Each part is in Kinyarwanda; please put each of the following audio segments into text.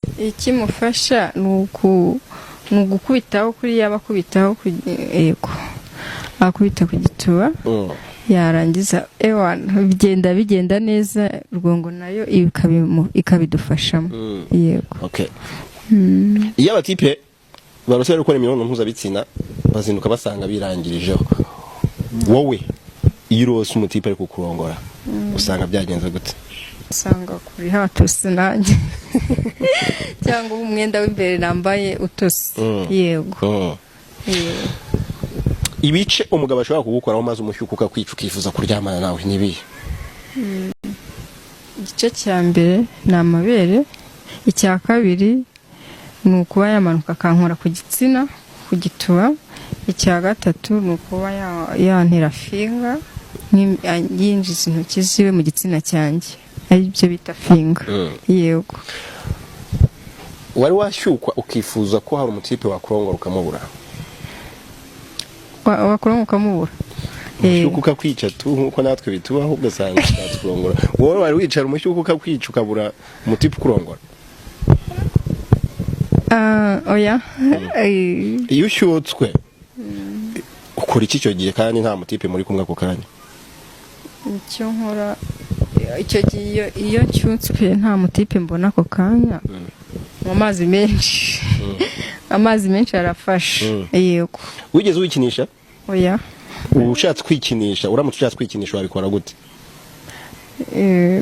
ikimufasha ni ugukubitaho kuri yabakubitaho yego akubita ku gituba yarangiza bigenda neza Rugongo nayo ikabidufashamo yego. Okay. Iyo abatipe barushaho gukora imibonano mpuzabitsina bazinduka basanga birangirijeho, wowe iyo urose umutipe ari kukurongora usanga byagenze gute? Usanga kuri hatose nanjye cyangwa umwenda w'imbere nambaye utose yego. Ibice umugabo ashobora kugukoraho maze umushyuka ukakwica ukifuza kuryamana nawe nibihe? Igice cya mbere ni amabere, icya kabiri ni ukuba yamanuka akankora ku gitsina ku gituba, icya gatatu ni ukuba yantera finga yinjiza intoki ziwe mu gitsina cyanjye, ari byo bita finga yego. Wari washyukwa ukifuza ko hari umutipe wakurongora ukamubura? Wakurongora ukamubura umushyuka ukakwica tu nkuko natwe bitubaho ugasanga kurongora. Wowe wari wicara umushyuka ukakwica ukabura umutipe ukurongora? Oya. Iyo ushyutswe ukora iki icyo gihe kandi nta mutipe muri kumwe ako kanya? Icyo nkora icyo gihe iyo nshyutswe nta mutipe mbona ako kanya, mu mazi menshi amazi menshi arafasha yego. Wigeze wikinisha? Oya. Ushatse kwikinisha, uramutse ushatse kwikinisha wabikora gute?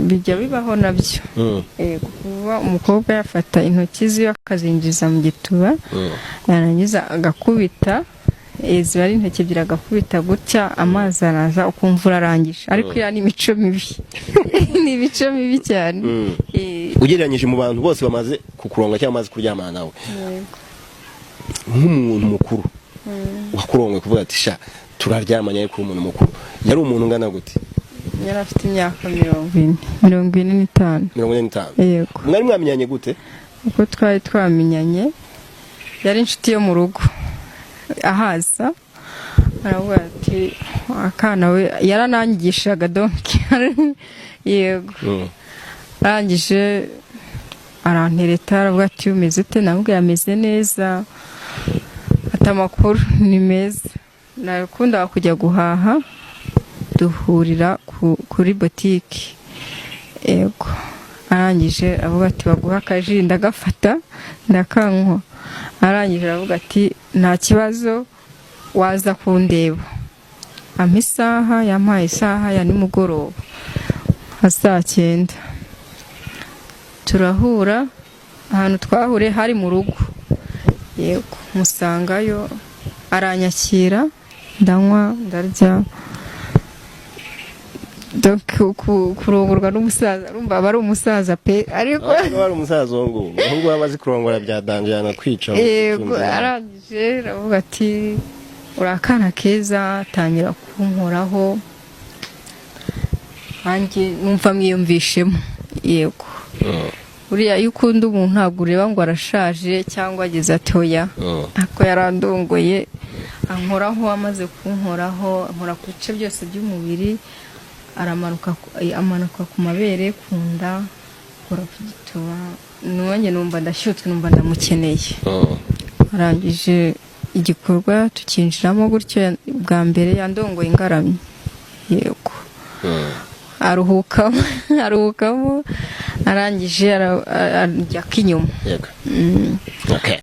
Bijya bibaho nabyo yego. Kuba umukobwa yafata intoki ziwe akazinjiza mu gituba yarangiza agakubita, ziba ari intoki ebyiri agakubita gutya, amazi araza ukumva urarangije, ariko ya ni imico mibi ni imico mibi cyane. Ugereranyije mu bantu bose bamaze kukuronga cyangwa bamaze kuryamana nawe, nk'umuntu mukuru wakurongwe kuvuga ati sha turaryamanye ariko umuntu mukuru, yari umuntu ungana gute? Yari afite imyaka 45. Yego. Mwari mwamenyanye gute? Uko twari twamenyanye yari inshuti yo mu rugo, ahaza aravuga ati akana we yarananyigishaga donki yego. Arangije arantereta aravuga ati umeze ute? Namubwiye ameze neza, ati amakuru ni meza. Nakunda kujya guhaha, duhurira kuri botike yego. Arangije avuga ati baguha akaji, ndagafata ndakanywa. Arangije aravuga ati nta kibazo waza kundeba. Ampa isaha, yampaye isaha ya nimugoroba saa 9. Turahura, ahantu twahuriye hari mu rugo yego. Musangayo aranyakira, ndanywa ndarya. Kurongorwa n'umusaza urumva aba ari umusaza pe, ariko ari umusaza ngo ahubwo abazi kurongora bya danje yana kwica yego. Arangije aravuga ati urakana keza, tangira kunkoraho, nanjye numva mwiyumvishemo yego. Uriya iyo ukunda umuntu ntabwo ureba ngo arashaje cyangwa ageze ati oya, ako yarandongoye ankoraho. Amaze kunkoraho ankora ku bice byose by'umubiri, amanuka ku mabere, ku nda, kora ku gituba. Nanjye numva ndashyutswe, numva ndamukeneye. Arangije igikorwa tukinjiramo gutyo, bwa mbere yandongoye ingaramye yego. Aruhukamo arangije arajya kinyuma yego. Okay.